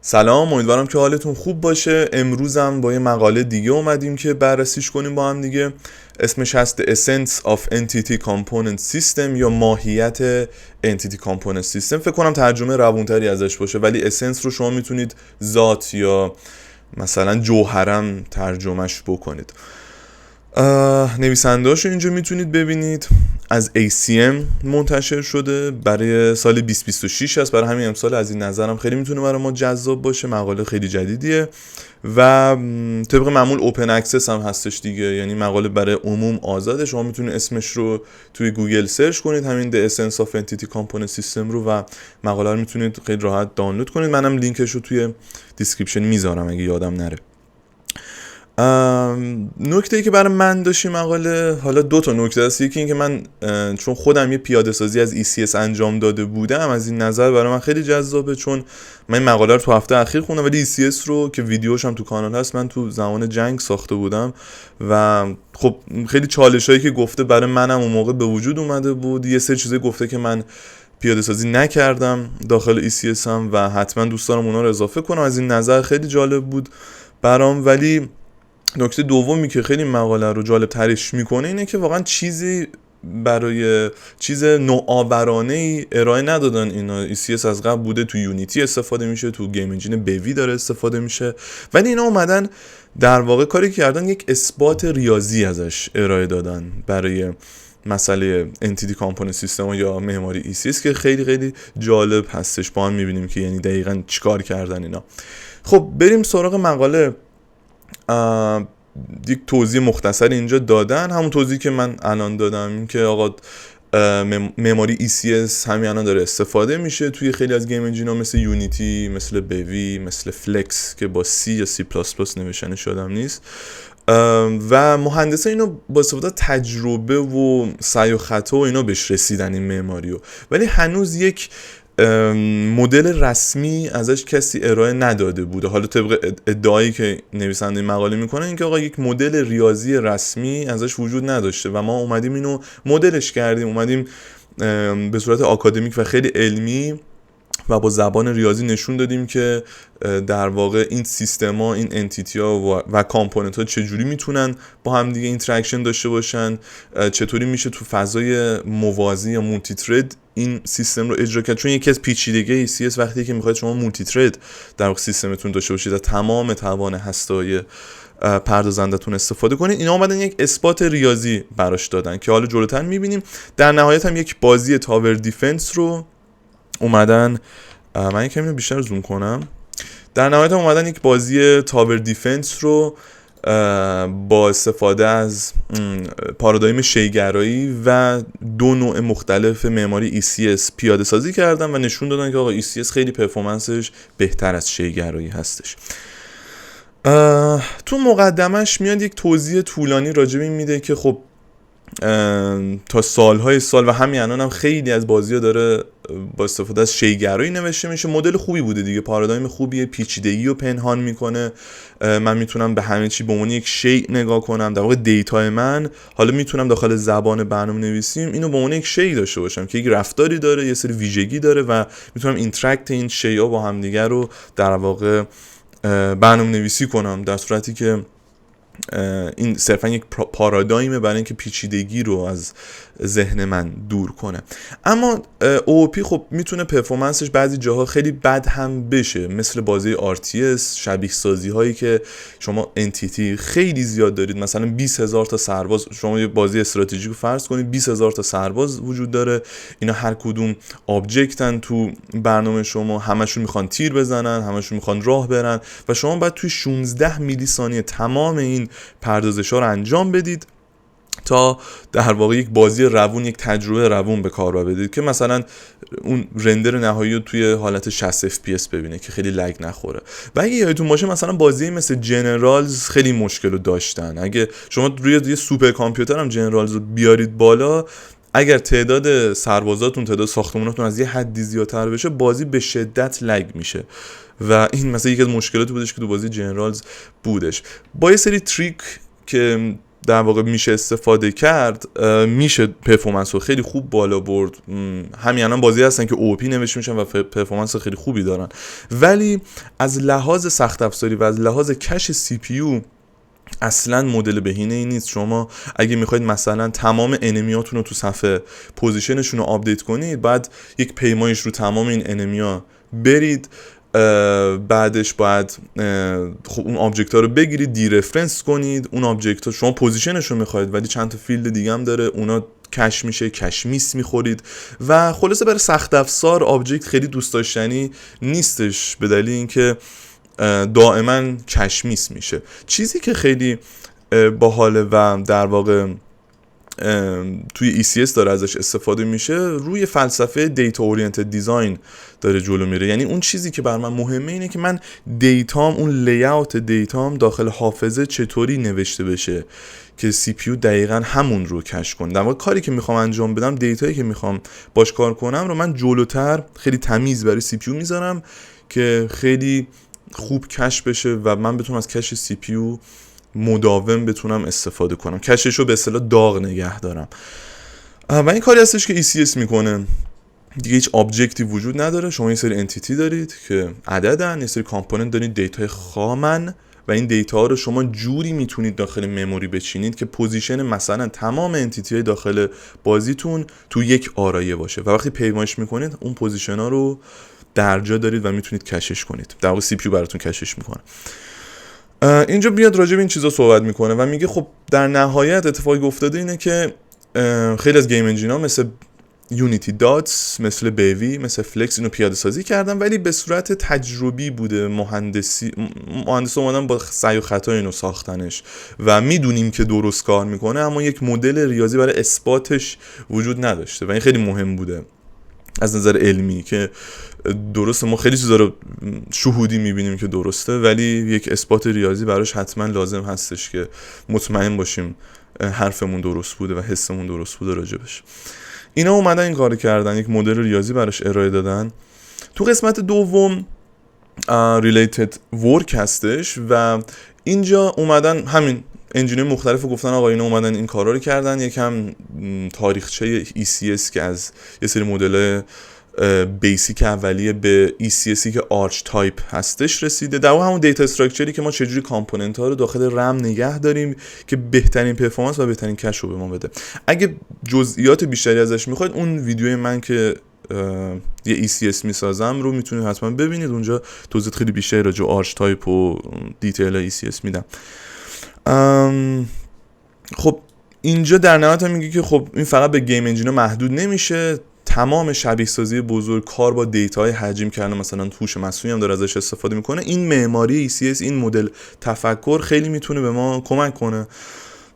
سلام، امیدوارم که حالتون خوب باشه. امروزم با یه مقاله دیگه اومدیم که بررسیش کنیم با هم دیگه. اسمش هست The Essence of Entity Component System یا ماهیت Entity Component System. فکر کنم ترجمه روونتری ازش باشه، ولی اسنس رو شما میتونید ذات یا مثلا جوهرم ترجمهش بکنید. نویسنده‌اشو اینجا میتونید ببینید. از ACM منتشر شده، برای سال 2026 هست. برای همین امسال از این نظرم خیلی میتونه برای ما جذاب باشه. مقاله خیلی جدیدیه و طبق معمول اوپن اکسس هم هستش دیگه، یعنی مقاله برای عموم آزاده. شما میتونید اسمش رو توی گوگل سرچ کنید، همین The Essence of Entity Component System رو، و مقاله رو میتونید خیلی راحت دانلود کنید. منم لینکش رو توی دیسکریپشن میذارم اگه یادم نره. نکته‌ای که برای من داشتی مقاله، حالا دو تا نکته است. یکی این که من چون خودم یه پیاده سازی از ECS انجام داده بودم، از این نظر برای من خیلی جذابه، چون من این مقاله رو تو هفته اخیر خوندم، ولی ECS رو که ویدیوش هم تو کانال هست من تو زمان جنگ ساخته بودم و خب خیلی چالشایی که گفته برای منم اون موقع به وجود اومده بود. یه سری چیزایی گفته که من پیاده سازی نکردم داخل ECS هم و حتما دوست دارم اونا رو اضافه کنم. از این نظر خیلی جالب بود برام. ولی نکته دومی که خیلی مقاله رو جالب ترش میکنه اینه که واقعا چیزی برای چیز نوآورانه ای ارائه ندادن. اینا ECS از قبل بوده، تو یونیتی استفاده میشه، تو گیم انجین بوی داره استفاده میشه، ولی اینا اومدن در واقع کاری کردن یک اثبات ریاضی ازش ارائه دادن برای مسئله Entity Component System یا معماری ECS که خیلی خیلی جالب هستش. با هم میبینیم که یعنی دقیقاً چیکار کردن اینا. خب بریم سراغ مقاله. یک توضیح مختصر اینجا دادن، همون توضیحی که من الان دادم، این که آقا معماری ECS همین الان داره استفاده میشه توی خیلی از گیم انجین‌ها، مثل یونیتی، مثل بوی، مثل فلکس که با C یا C++ نوشتنش شدم نیست، و مهندسا اینو با استفاده تجربه و سعی و خطا و اینا بهش رسیدن این معماریو، ولی هنوز یک مدل رسمی ازش کسی ارائه نداده بوده. حالا طبق ادعایی که نویسنده مقاله میکنه این که آقا یک مدل ریاضی رسمی ازش وجود نداشته و ما اومدیم اینو مدلش کردیم، اومدیم به صورت آکادمیک و خیلی علمی و با زبان ریاضی نشون دادیم که در واقع این سیستما، این انتیتی ها و کامپوننت ها چجوری میتونن با هم دیگه اینتراکشن داشته باشن، چطوری میشه تو فضای موازی یا مولتی ترید این سیستم رو اجرا کرد. چون یکی از پیچیدگی ECS وقتی که میخواید شما مولتی ترید در واقع سیستمتون داشته باشید و تمام توان هسته‌های پردازندتون استفاده کنید، اینا اومدن یک اثبات ریاضی براش دادن که حالا جلوتر میبینیم. در نهایت هم یک بازی تاور دیفنس رو اومدن، من یک کمی بیشتر زوم کنم، در نهایت هم اومدن یک بازی تاور دیفنس رو با استفاده از پارادایم شیگرایی و دو نوع مختلف معماری ECS پیاده سازی کردن و نشون دادن که آقا ECS خیلی پرفورمنسش بهتر از شیگرایی هستش. تو مقدمش میاد یک توضیح طولانی راجع به این میده که خب تا سالهای سال و همین الان هم خیلی از بازی‌ها داره با استفاده از شیگرایی نوشته میشه. مدل خوبی بوده دیگه، پارادایم خوبیه، پیچیدگی رو پنهان میکنه. من میتونم به همه چی به عنوان یک شیء نگاه کنم، در واقع دیتای من حالا میتونم داخل زبان برنامه نویسیم اینو به عنوان یک شیء داشته باشم که یک رفتاری داره، یه سری ویژگی داره و میتونم اینتراکت این شیء با هم دیگه رو در واقع برنامه نویسی کنم، در صورتی که این صرفا یک پارادایمه برای اینکه پیچیدگی رو از ذهن من دور کنه. اما OOP خب میتونه پرفورمنسش بعضی جاها خیلی بد هم بشه، مثل بازی RTS، شبیه سازی هایی که شما انتیتی خیلی زیاد دارید، مثلا 20,000 تا سرباز، شما یه بازی استراتژیک رو فرض کنید 20,000 تا سرباز وجود داره، اینا هر کدوم آبجکتن تو برنامه شما، همشون میخوان تیر بزنن، همشون میخوان راه برن و شما باید توی 16 میلی ثانیه تمام این پردازش‌ها رو انجام بدید تا در واقع یک بازی روون، یک تجربه روون به کار ببرید که مثلا اون رندر نهایی رو توی حالت 60 FPS ببینه که خیلی لگ نخوره. و اگه یادتون باشه مثلا بازی مثل جنرالز خیلی مشکل رو داشتن. اگه شما روی یه سوپر کامپیوتر هم جنرالز رو بیارید بالا، اگر تعداد سربازاتون، تعداد ساختماناتون از یه حدی زیادتر بشه، بازی به شدت لگ میشه و این مثلا یکی از مشکلاتی بودش که تو بازی جنرالز بودش. با یه سری تریک که در واقع میشه استفاده کرد، میشه پرفورمنس رو خیلی خوب بالا برد. همین الان بازی هستن که اوپی نوشته میشن و پرفورمنس خیلی خوبی دارن، ولی از لحاظ سخت افزاری و از لحاظ کش سی پی یو اصلا مدل بهینه ای نیست. شما اگه میخواید مثلا تمام انمیاتون رو تو صفحه پوزیشنشون رو آپدیت کنید، بعد یک پیمایش رو تمام این انمیا برید، بعدش باید خب اون آبجکت ها رو بگیرید دی رفرنس کنید. اون آبجکت ها شما پوزیشنش رو میخواید ولی چند تا فیلد دیگه هم داره، اونا کش میشه، کش میس میخورید و خلاصه برای سخت افزار آبجکت خیلی دوست داشتنی نیستش، به دلیل اینکه دائما کش میس میشه. چیزی که خیلی باحاله و در واقع توی ECS داره ازش استفاده میشه، روی فلسفه دیتا اورینتد دیزاین داره جلو میره. یعنی اون چیزی که بر من مهمه اینه که من دیتام، اون لیاوت دیتام داخل حافظه چطوری نوشته بشه که سی پی یو دقیقاً همون رو کش کنه. در واقع کاری که میخوام انجام بدم، دیتایی که میخوام باش کار کنم رو من جلوتر خیلی تمیز برای سی پی یو میذارم که خیلی خوب کش بشه و من بتونم از کش سی پی یو مداوم بتونم استفاده کنم، کشش رو به اصطلاح داغ نگه دارم. و این کاری هستش که ECS میکنه. دیگه هیچ آبجکتی وجود نداره، شما یه سری انتیتی دارید که عددن، یه سری کامپوننت دارید دیتای خامن و این دیتا رو شما جوری میتونید داخل مموری بچینید که پوزیشن مثلا تمام انتیتی های داخل بازیتون تو یک آرایه باشه و وقتی پیمایش میکنید اون پوزیشن ها رو درجا دارید و میتونید کشش کنید. در واقع سی پی یو براتون کشش میکنه. اینجا بیاد راجع به این چیزا صحبت میکنه و میگه خب در نهایت اتفاقی افتاده اینه که خیلی از گیم انجینا مثل یونیتی داتس، مثل بیوی، مثل فلکس اینو پیاده سازی کردن ولی به صورت تجربی بوده. مهندس اومدن با سعی و خطا اینو ساختنش و میدونیم که درست کار میکنه، اما یک مدل ریاضی برای اثباتش وجود نداشته و این خیلی مهم بوده از نظر علمی که درسته ما خیلی چیزا رو شهودی میبینیم که درسته ولی یک اثبات ریاضی براش حتما لازم هستش که مطمئن باشیم حرفمون درست بوده و حسمون درست بوده راجبش. اینا اومدن این کارو کردن، یک مدل ریاضی براش ارائه دادن. تو قسمت دوم related work هستش و اینجا اومدن همین انجینیر مختلف گفتن آقا اینا اومدن این کارا رو کردن. یکم تاریخچه ECS که از یه سری مدل بیسیک اولیه به ECSی که آرچ تایپ هستش رسیده. در واقع همون دیتا استراکچری که ما چجوری کامپوننت ها رو داخل رم نگه داریم که بهترین پرفورمنس و بهترین کش رو به ما بده. اگه جزئیات بیشتری ازش میخواید اون ویدیوی من که یه ECS میسازم رو میتونید حتما ببینید، اونجا توضیح خیلی بیشتری راجع به آرچ تایپ و دیتیل ECS میدم. خب اینجا در نهایت میگه که خب این فقط به گیم انجینا محدود نمیشه، تمام شبیه سازی بزرگ کار با دیتاهای حجم کردن، مثلا هوش مصنوعی هم داره ازش استفاده میکنه. این معماری ECS، این مدل تفکر خیلی میتونه به ما کمک کنه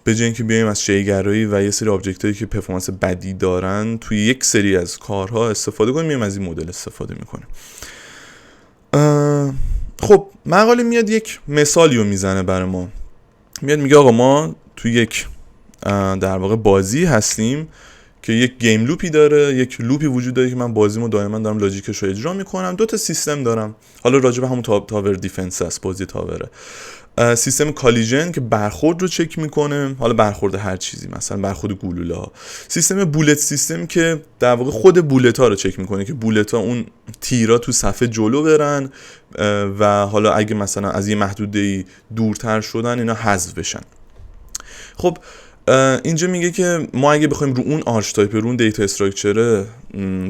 به جای اینکه بیایم از شیگرایی و یه سری آبجکتایی که پرفورمنس بدی دارن توی یک سری از کارها استفاده کنیم، میایم از این مدل استفاده میکنیم. خب مقاله میاد یک مثالی رو میزنه برای ما، میاد میگه آقا ما توی یک در واقع بازی هستیم که یک گیم لوپی داره، یک لوپی وجود داره که من بازیمو دائما دارم لاجیکش رو اجرا میکنم. دو تا سیستم دارم، حالا راجع به همون تاور دیفنس است، بازی تاوره. سیستم کالیژن که برخورد رو چک میکنه، حالا برخورد هر چیزی، مثلا برخورد گلوله ها. سیستم بولت سیستم که در واقع خود بولت ها رو چک میکنه که بولت ها اون تیرا تو صفحه جلو برن و حالا اگه مثلا از یه محدوده دورتر شدن اینا حذف بشن. خب اینجا میگه که ما اگه بخوایم رو اون آرچ تایپ، رو اون دیتا استراکچر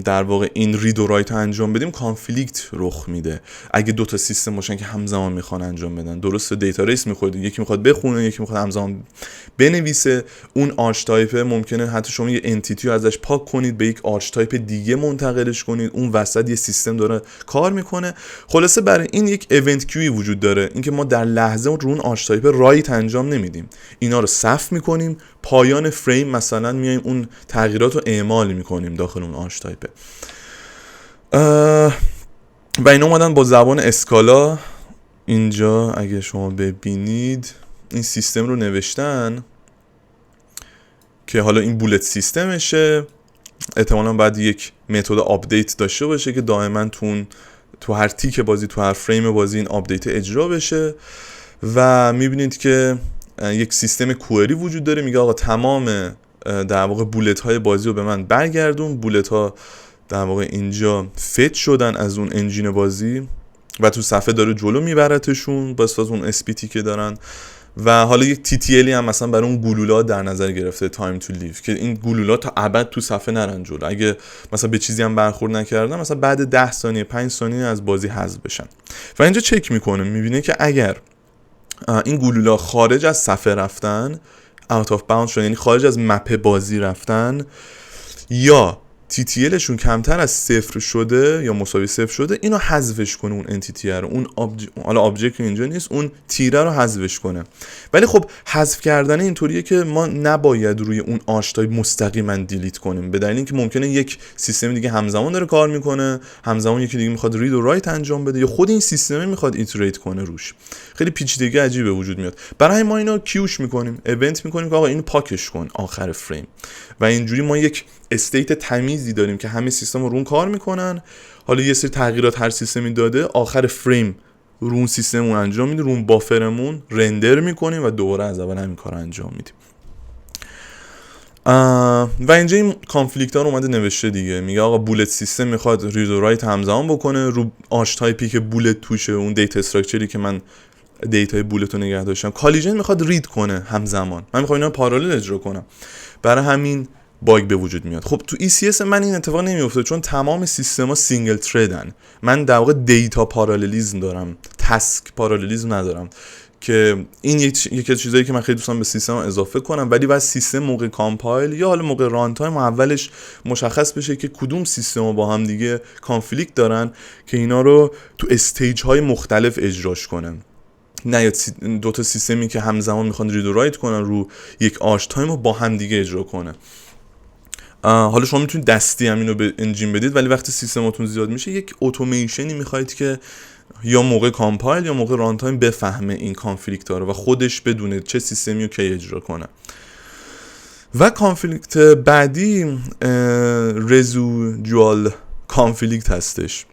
در واقع این رید و رایت انجام بدیم، کانفلیکت رخ میده اگه دو تا سیستم باشن که همزمان میخوان انجام بدن. درسته دیتا ریس میخواد، یکی میخواد بخونه، یکی میخواد همزمان بنویسه. اون آرچ تایپ ممکنه حتی شما یه انتیتی رو ازش پاک کنید به یک آرچ تایپ دیگه منتقلش کنید، اون وسط یه سیستم داره کار میکنه. خلاصه برای این یک ایونت کیوی وجود داره، اینکه ما در لحظه رو اون آرچ تایپ رایت انجام نمیدیم، اینا رو صف میکنیم، پایان فریم مثلا میایم اون تغییرات رو اعمال میکنیم داخل اون آرچ تایپ. و اینا اومدن با زبان اسکالا، اینجا اگه شما ببینید این سیستم رو نوشتن که حالا این بولت سیستمشه. احتمالاً بعد یک متد آپدیت داشته باشه که دائما تو هر تیک بازی، تو هر فریم بازی این آپدیت اجرا بشه. و میبینید که یک سیستم کوئری وجود داره میگه آقا تمام در واقع بولت های بازی رو به من برگردون. بولت ها در واقع اینجا فت شدن از اون انجین بازی و تو صفحه داره جلو میبرتشون با اساس اون اسپیتی که دارن. و حالا یک TTL هم مثلا برای اون گلولا در نظر گرفته، تایم تو لیو، که این گلولا تا ابد تو صفحه نرن جلو. اگه مثلا به چیزی هم برخورد نکردن مثلا بعد 10 ثانیه 5 ثانیه از بازی حذف بشن. و اینجا چک میکنه میبینه که اگر این گلولا خارج از صفحه رفتن، out of bounds شدن، یعنی خارج از مپ بازی رفتن، یا TTL شون کمتر از 0 شده یا مساوی 0 شده، اینو حذفش کنه اون انتیتی رو. اون حالا آبجکت اینجا نیست، اون تیره رو حذفش کنه. ولی خب حذف کردن اینطوریه که ما نباید روی اون آش تایپ مستقیما دیلیت کنیم، به دلیل اینکه ممکنه یک سیستم دیگه همزمان داره کار میکنه، همزمان یکی دیگه میخواد رید و رایت انجام بده، یا خود این سیستم میخواد ایتریت کنه روش. خیلی پیچیدگی عجیبه وجود میاد. برای ما اینو کیوش میکنیم، ایونت میکنیم که آقا اینو پاکش کن آخر فریم، و اینجوری ما یک استیت تمیزی داریم که همه سیستم رو رون کار میکنن. حالا یه سری تغییرات هر سیستمی داده، آخر فریم رون سیستممون انجام میده، رون بافرمون رندر میکنیم و دوباره از اول همین کار انجام میدیم. و اینجا این کانفلیکت ها رو اومده نوشته دیگه، میگه آقا بولت سیستم میخواد رید و رایت همزمان بکنه رو آش تایپی که بولت توشه، اون دیتا استراکچری که من دیتای بولت رو نگه داشتم. کالیژن میخواد رید کنه همزمان، من میخوام اینا پارالل اجرا کنم، برای همین باگ به وجود میاد. خب تو ECS من این اتفاق نمیفته چون تمام سیستما سینگل تردن. من در واقع دیتا پارالیلیسم دارم، تاسک پارالیلیسم ندارم، که این یکی از چیزایی که من خیلی دوستم به سیستم اضافه کنم. ولی بعد سیستم موقع کامپایل یا حالا موقع ران تایم اولش مشخص بشه که کدوم سیستما با هم دیگه کانفلیکت دارن که اینا رو تو استیج های مختلف اجراش کنن. نه یا دو تا سیستمی که همزمان میخوان رید و رایت کنن رو یک آش تایم رو با هم دیگه اجرا کنه. حالا شما میتونید دستی هم اینو به انجین بدید، ولی وقتی سیستماتون زیاد میشه یک اتوماسیونی میخواید که یا موقع کامپایل یا موقع ران تایم بفهمه این کانفلیکت ها رو و خودش بدونه چه سیستمی رو کی اجرا کنه. و کانفلیکت بعدی رزیدوال کانفلیکت هستش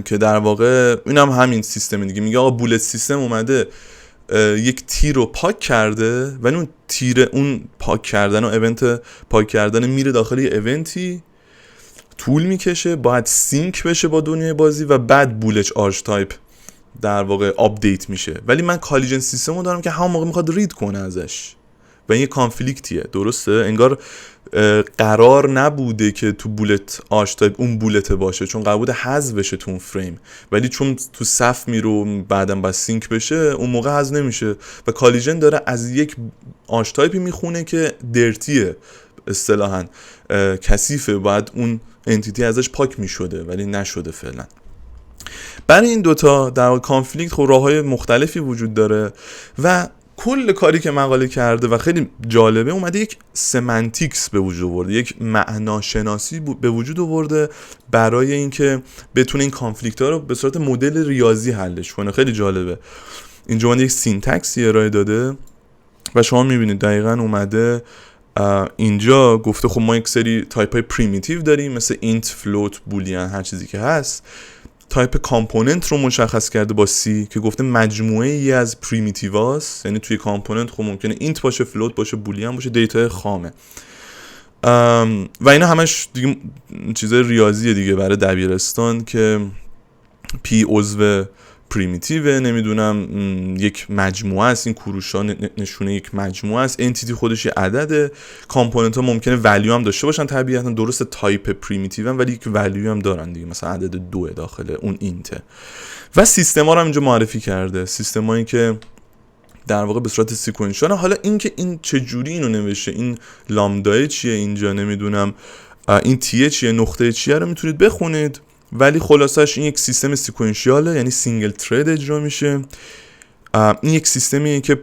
که در واقع این هم همین سیستم دیگه. میگه آقا بولت سیستم اومده یک تیر رو پاک کرده، ولی اون تیر، اون پاک کردن و ایونت پاک کردن میره داخل یه ایونتی، طول میکشه، باید سینک بشه با دنیای بازی و بعد بولت آرش تایپ در واقع آپدیت میشه. ولی من کالیژن سیستم رو دارم که همون موقع میخواد رید کنه ازش و این یه کانفلیکتیه. درسته؟ انگار قرار نبوده که تو بولت آش تایپ اون بولت باشه، چون قرار بوده حذف بشه تو اون فریم، ولی چون تو صف میره و بعدم با سینک بشه اون موقع حذف نمیشه و کالیژن داره از یک آش تایپی میخونه که درتیه، اصطلاحاً کثیفه، باید اون انتیتی ازش پاک میشده ولی نشده فعلا. برای این دوتا در کانفلیکت خب راههای مختلفی وجود داره و کل کاری که مقاله کرده و خیلی جالبه، اومده یک سمنتیکس به وجود آورده، یک معناشناسی به وجود آورده برای اینکه بتونه این کانفلیکت ها رو به صورت مدل ریاضی حلش کنه. خیلی جالبه. اینجا اومده یک سینتکسی ارائه داده و شما میبینید دقیقاً اومده اینجا گفته خب ما یک سری تایپ های پریمیتیو داریم مثل اینت، فلوت، بولیان، هر چیزی که هست. تایپ کامپوننت رو مشخص کرده با سی که گفته مجموعه ای از پریمیتیواست، یعنی توی کامپوننت خب ممکنه اینت باشه، فلوت باشه، بولیان باشه، دیتا خامه و اینا همش دیگه چیزای ریاضیه دیگه برای دبیرستان که پی عضو پریمیتیو، نمیدونم یک مجموعه است، این کروشا نشونه یک مجموعه است، انتیتی خودش یه عدده، کامپوننت ها ممکنه ولیو هم داشته باشن طبیعتا، درست تایپ پریمیتیو هم ولی یک ولیو هم دارن دیگه، مثلا عدد 2 داخل اون اینته. و سیستم ها رو هم اینجا معرفی کرده، سیستم هایی که در واقع به صورت سیکونشال. حالا اینکه این چجوری اینو نوشته، این لامدای چیه اینجا، نمیدونم این تیه چیه، نقطه چیه، رو میتونید بخونید، ولی خلاصش این یک سیستم سیکونشیاله، یعنی سینگل ترید اجرا میشه. این یک سیستمیه که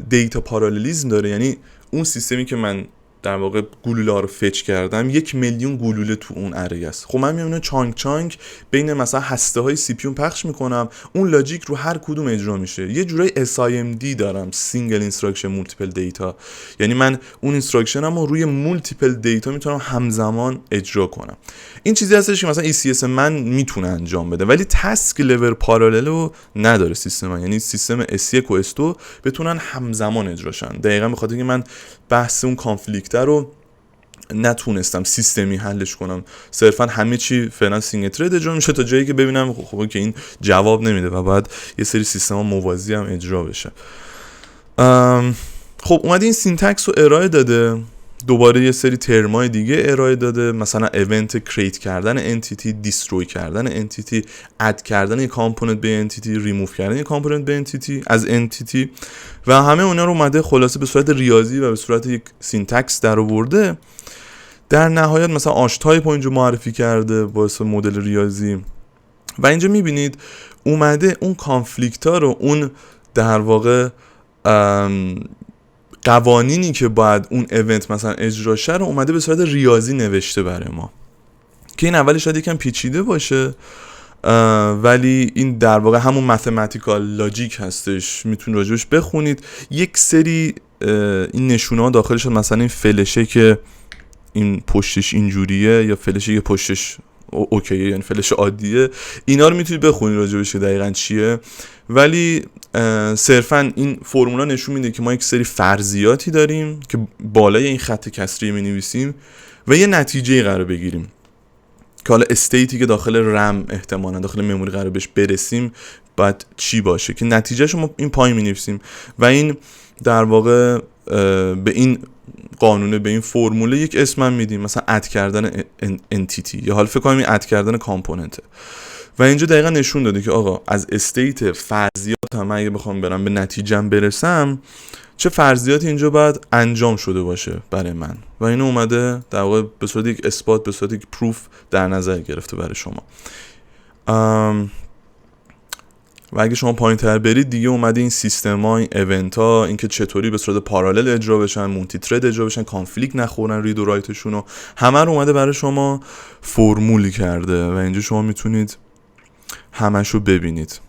دیتا پارالیلیسم داره، یعنی اون سیستمی که من در واقع گلوله ها رو فچ کردم 1,000,000 گلوله تو اون اره است. خب من میام چانک چانک بین مثلا هسته های سی پی پخش میکنم، اون لاجیک رو هر کدوم اجرا میشه. یه جورای SIMD دارم، سینگل اینستراکشن مولتیپل دیتا، یعنی من اون اینستراکشنم رو روی مولتیپل دیتا میتونم همزمان اجرا کنم. این چیزی هستش که مثلا ECS من میتونه انجام بده، ولی تاسک لول پارالل رو نداره سیستم من. یعنی سیستم S1 و S2 بتونن همزمان اجراشن. دقیقاً به خاطر اینکه من بحث اون کانفلیکت رو نتونستم سیستمی حلش کنم، صرفا همه چی فعلا سینگل ترید اجرا میشه تا جایی که ببینم خب که این جواب نمیده و بعد یه سری سیستم موازی هم اجرا بشه. خب اومده این سینتکس رو ارائه داده، دوباره یه سری ترمای دیگه ارائه داده، مثلا ایونت کریت کردن انتیتی، دیستروی کردن انتیتی، اد کردن یک کامپوننت به انتیتی، ریموو کردن یک کامپوننت به انتیتی از انتیتی و همه اونا رو اومده خلاصه به صورت ریاضی و به صورت یک سینتکس در آورده. در نهایت مثلا آش تایپ اینجا معرفی کرده واسه مدل ریاضی و اینجا میبینید اومده اون کانفلیکت ها رو، اون در واقع قوانینی که باید اون ایونت مثلا اجرا شه رو اومده به صورت ریاضی نوشته برای ما، که این اولش شاید یکم پیچیده باشه ولی این در واقع همون ماثماتیکال لاجیک هستش، میتونید راجبش بخونید. یک سری این نشونه ها داخلش، مثلا این فلشه که این پشتش اینجوریه یا فلشه که پشتش اوکیه یعنی فلش عادیه، اینا رو میتونید بخونید راجبش که دقیقاً چیه. ولی صرفاً این فرمولا نشون میده که ما یک سری فرضیاتی داریم که بالای این خط کسری می‌نویسیم و یه نتیجه قرار بگیریم که حالا استیتی که داخل رم احتمالاً داخل مموری قرار بهش برسیم باید چی باشه، که نتیجهش ما این پایین می‌نویسیم و این در واقع به این قانونه، به این فرموله یک اسم میدیم، مثلا اد کردن انتیتی یا حالا فکر کنم این اد کردن کامپوننته. و اینجا دقیقا نشون داده که آقا از استیت فرضیات هم اگه بخوام برم به نتیجم برسم چه فرضیاتی اینجا باید انجام شده باشه برای من، و اینو اومده در واقع به صورت یک اثبات، به صورت یک پروف در نظر گرفته برای شما. و اگه شما پایین تر برید دیگه اومده این سیستم ها، این ایونت ها، این که چطوری به صورت پارالل اجرا بشن، مولتی ترید اجرا بشن، کانفلیکت نخورن رید و رایتشون رو، همه رو اومده برای شما فرمولی کرده و اینجا شما میتونید همش رو ببینید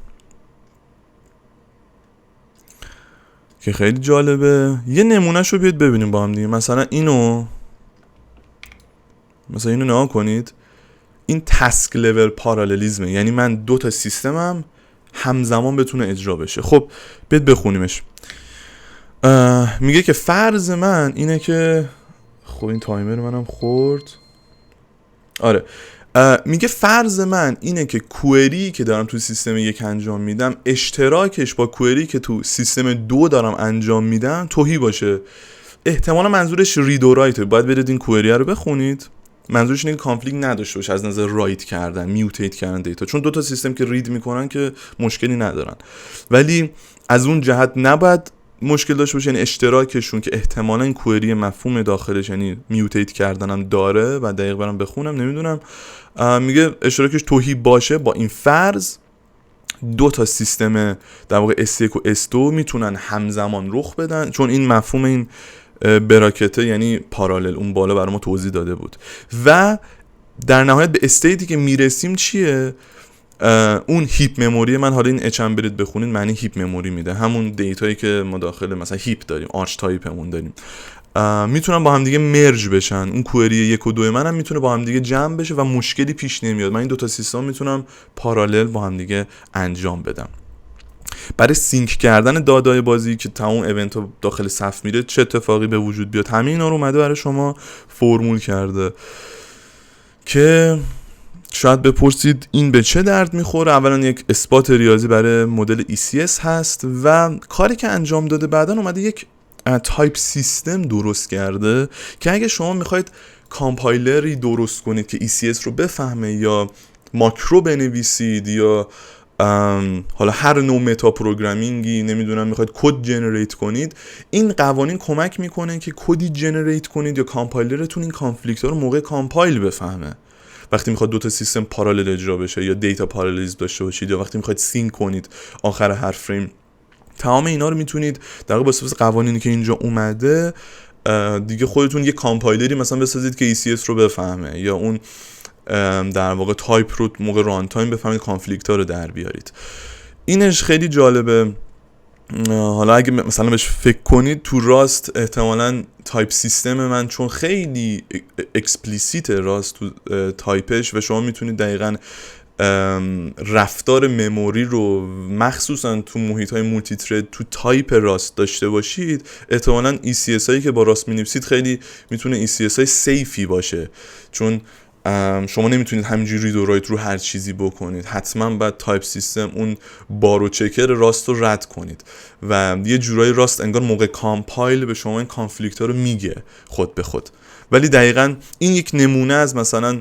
که خیلی جالبه. یه نمونهش رو بیاد ببینیم با هم دیگه. مثلا اینو نگاه کنید، این تاسک لول پارالیزمه، یعنی من دو تا سیستمم همزمان بتونه اجرا بشه. خب بیاد بخونیمش. میگه که فرض من اینه که خب این تایمر منم خورد. آره میگه فرض من اینه که کوئری که دارم تو سیستم یک انجام میدم اشتراکش با کوئری که تو سیستم 2 دارم انجام میدم توهی باشه. احتمالا منظورش رید و رایته، باید برید این کوئری رو بخونید. منظورش اینه که کانفلیکت نداشته باشه از نظر رایت کردن، میوتیت کردن دیتا، چون دو تا سیستم که رید میکنن که مشکلی ندارن، ولی از اون جهت نباید مشکل داشته باشه، یعنی اشتراکشون که احتمالاً این کوئری مفهوم داخلش یعنی میوتیت کردنم داره و دقیق برام بخونم نمیدونم. میگه اشتراکش توهی باشه با این فرض دو تا سیستم در واقع S1 و S2 میتونن همزمان رخ بدن، چون این مفهوم این براکته یعنی پارالل اون بالا برای ما توضیح داده بود. و در نهایت به استیتی که میرسیم چیه؟ اون هیپ مموری من، حالا این اچ ام برید بخونید معنی هیپ مموری میده، همون دیتایی که ما داخل مثلا هیپ داریم، آرچ تایپمون داریم، میتونن با هم دیگه مرج بشن. اون کوئری 1 و 2 منم میتونه با هم دیگه جمع بشه و مشکلی پیش نمیاد. من این دو تا سیستم میتونم پارالل با هم دیگه انجام بدم. برای سینک کردن دادای بازی که تمام ایونت ها داخل صف میره چه اتفاقی به وجود بیاد، همین اینا رو اومده برای شما فرمول کرده که شاید بپرسید این به چه درد میخوره. اولا یک اثبات ریاضی برای مدل ECS هست و کاری که انجام داده بعدا اومده یک تایپ سیستم درست کرده که اگه شما میخواید کامپایلری درست کنید که ECS رو بفهمه یا ماکرو بنویسید یا حالا هر نوع متا پروگرامینگی نمیدونم میخواید کد جنریت کنید، این قوانین کمک میکنه که کدی جنریت کنید یا کامپایلرتون این کانفلیکت ها رو موقع کامپایل بفهمه. وقتی میخواد دو تا سیستم پارالل اجرا بشه یا دیتا پارالیزم داشته باشید یا وقتی میخواید سینک کنید آخر هر فریم، تمام اینا رو میتونید در واقع با قوانینی که اینجا اومده دیگه خودتون یه کامپایلری مثلا بسازید که ECS رو بفهمه، یا اون در واقع تایپ رو موقع ران تایم بفهمید، کانفلیکت ها رو در بیارید. اینش خیلی جالبه. حالا اگه مثلا بهش فکر کنید، تو راست احتمالاً تایپ سیستم من چون خیلی اکسپلیسیت راست تو تایپش، و شما میتونید دقیقاً رفتار مموری رو مخصوصا تو محیط های مولتی ترید تو تایپ راست داشته باشید، احتمالاً ECS هایی که با راست مینویسید خیلی میتونه ECS های سیفی باشه، چون شما نمیتونید همینجوری رید و رایت رو هر چیزی بکنید. حتما باید تایپ سیستم اون بارو چکر راست رو رد کنید، و یه جورایی راست انگار موقع کامپایل به شما این کانفلیکت ها رو میگه خود به خود. ولی دقیقاً این یک نمونه از مثلا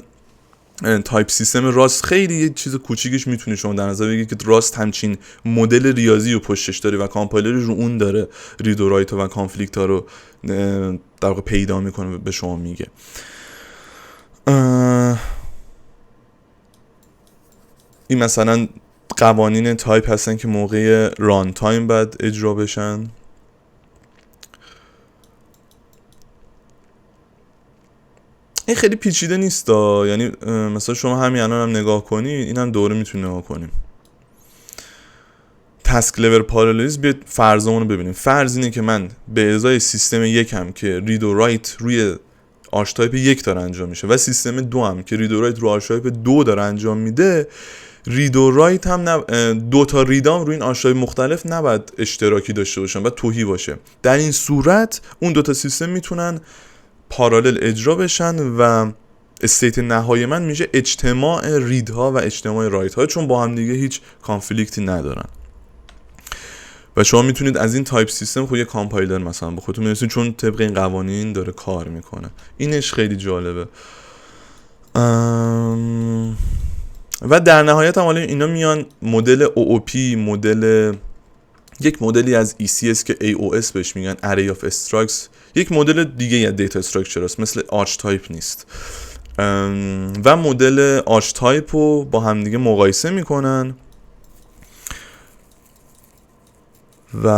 تایپ سیستم راست. خیلی یه چیز کوچیکش میتونه شما در نظر بگیرید که راست همچین مدل ریاضی رو پشتش داره و کامپایلر رو اون داره رید و رایت و کانفلیکت ها رو در واقع پیدا میکنه به شما میگه. این مثلا قوانین تایپ هستن که موقع ران تایم باید اجرا بشن. این خیلی پیچیده نیست یعنی مثلا شما همین الان هم نگاه کنی، این هم دوره میتونی نگاه کنیم. تاسک لول پارالیز، بیاید فرضمون رو ببینیم. فرض اینه که من به ازای سیستم یکم که رید و رایت روی آرش تایپ 1 داره انجام میشه، و سیستم 2 هم که رید و رایت رو آرش تایپ 2 داره انجام میده، رید و رایت هم دو تا ریدام روی این آرش تایپ مختلف نباید اشتراکی داشته باشن، باید توهی باشه. در این صورت اون دو تا سیستم میتونن پارالل اجرا بشن و استیت نهایی من میشه اجتماع ریدها و اجتماع رایت ها، چون با هم دیگه هیچ کانفلیکتی ندارن. و شما میتونید از این تایپ سیستم خود یه کامپایلر مثلا به خودتون بنویسید، چون طبق این قوانین داره کار میکنه. اینش خیلی جالبه. و در نهایت هم حالا اینا میان مدل OOP، یک مدلی از ECS که AOS بهش میگن Array of Structs، یک مدل دیگه از دیتا استراکچر است، مثل آرچ تایپ نیست، و مدل آرچ تایپ رو با هم دیگه مقایسه میکنن و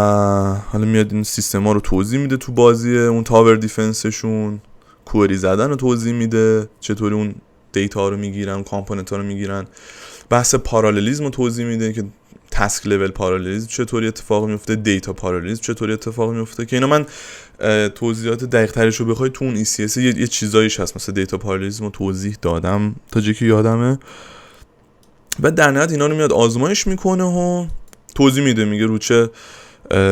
حالا میاد این سیستم ها رو توضیح میده تو بازی اون تاور دیفنسشون، کوئری زدن رو توضیح میده، چطوری اون دیتا رو میگیرن، کامپوننت ها رو میگیرن، بحث پارالیلیسم رو توضیح میده که تاسک لول پارالیلیسم چطوری اتفاق میفته، دیتا پارالیلیسم چطوری اتفاق میفته، که اینا من توضیحات دقیق ترش رو بخوای تو اون ECS یه چیزایش هست، مثلا دیتا پارالیلیسم رو توضیح دادم تا جایی که یادمه. و در نهایت اینا رو میاد آزمایش میکنه و توضیح میده، میگه رو چه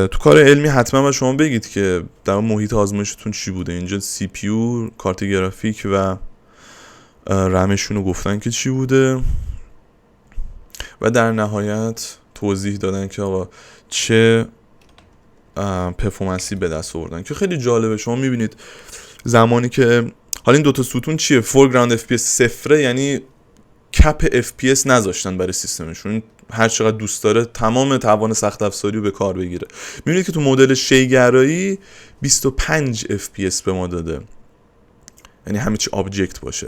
تو کار علمی حتما باید شما بگید که در محیط آزمایشتون چی بوده. اینجا CPU، کارت گرافیک و رمشون رو گفتن که چی بوده، و در نهایت توضیح دادن که آقا چه پرفورمنسی به دست آوردن، که خیلی جالبه. شما میبینید زمانی که حالا این دوتا ستون چیه، فورگراند FPS صفره، یعنی کپ FPS نذاشتن برای سیستمشون، هر چقدر دوست داره تمام توان سخت افزاری رو به کار بگیره. میبینید که تو مدل شیگرایی 25 FPS به ما داده، یعنی همه چی آبجکت باشه.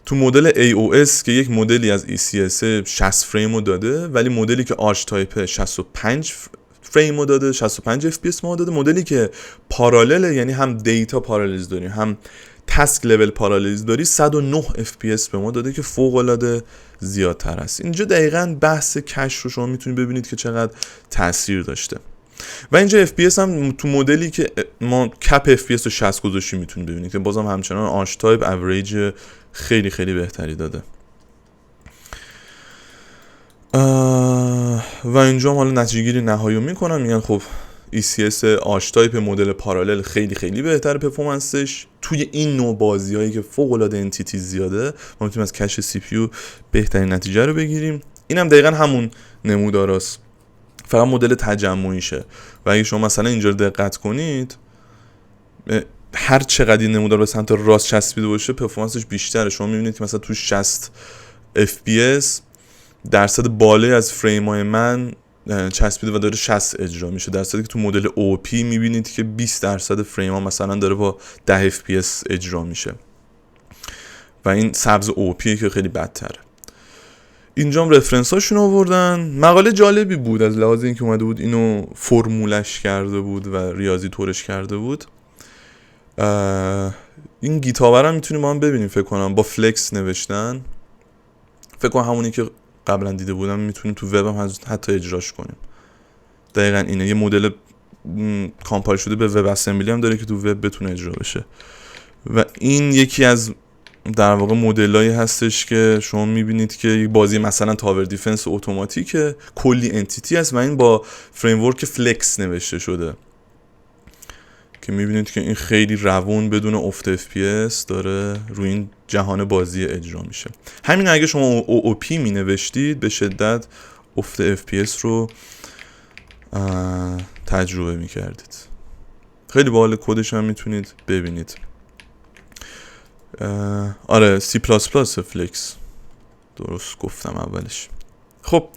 تو مدل AOS که یک مدلی از ECS 60 فریم رو داده، ولی مدلی که آرچ تایپ 65 فریم رو داده، 65 FPS ما داده. مدلی که پارالله، یعنی هم دیتا پارالیز داری هم تاسک لول پارالیز داری، 109 FPS به ما داده که فوق العاده زیادتر است. اینجا دقیقاً بحث کش رو شما میتونید ببینید که چقدر تاثیر داشته. و اینجا FPS هم تو مدلی که ما کپ FPS رو 60 گذاشتیم میتونید ببینید که بازم همچنان آرچ تایپ اوریج خیلی خیلی بهتری داده. و اینجا هم حالا نتیجه گیری نهایی میکنن، میگن خب ECS آرچ تایپ مدل پارالل خیلی خیلی بهتره پرفورمنسش توی این نوع بازیایی که فوق العاده انتیتی زیاده، ما میتونیم از کش CPU بهترین نتیجه رو بگیریم. اینم دقیقاً همون نموداراست، فقط مدل تجمعیشه. و اگه شما مثلا اینجا دقت کنید، هر چقدر این نمودار به سمت راست چسبیده باشه پرفورمنسش بیشتره. شما میبینید که مثلا تو 60 FPS درصد بالایی از فریم‌های من چسبیده و داره 60 اجرا میشه، در صورتی که تو مدل OP میبینید که 20% فریم ها مثلا داره با 10 FPS اجرا میشه، و این سبز OP که خیلی بدتره. اینجا هم رفرنس هاشون آوردن. مقاله جالبی بود از لحاظ اینکه اومده بود اینو فرمولش کرده بود و ریاضی طورش کرده بود. این گیتابر هم میتونیم ما هم ببینیم، فکر کنم با فلکس نوشتن، فکر کنم همونی که قبلا دیده بودم، میتونیم تو وب هم حتی اجراش کنیم. دقیقا اینه، یه مدل کامپایل شده به وب اسمبلی هم داره که تو وب بتونه اجرا بشه. و این یکی از در واقع مدلایی هستش که شما میبینید که یک بازی مثلا تاور دیفنس اتوماتیکه، کلی انتیتی هست و این با فریم ورک فلکس نوشته شده که میبینید که این خیلی روون بدون افت FPS داره روی این جهان بازی اجرا میشه. همین اگه شما OOP می نوشتید به شدت افت FPS رو تجربه میکردید. خیلی باحال، کدش هم میتونید ببینید. آره C++ فلکس، درست گفتم اولش. خب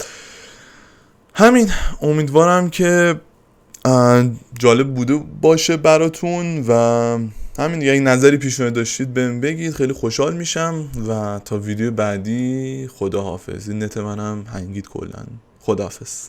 همین، امیدوارم که جالب بوده باشه براتون و همین دیگه. اگه نظری پیشنهاد داشتید بهم بگید، خیلی خوشحال میشم. و تا ویدیو بعدی خداحافظ. این نت منم هنگید کلن. خداحافظ.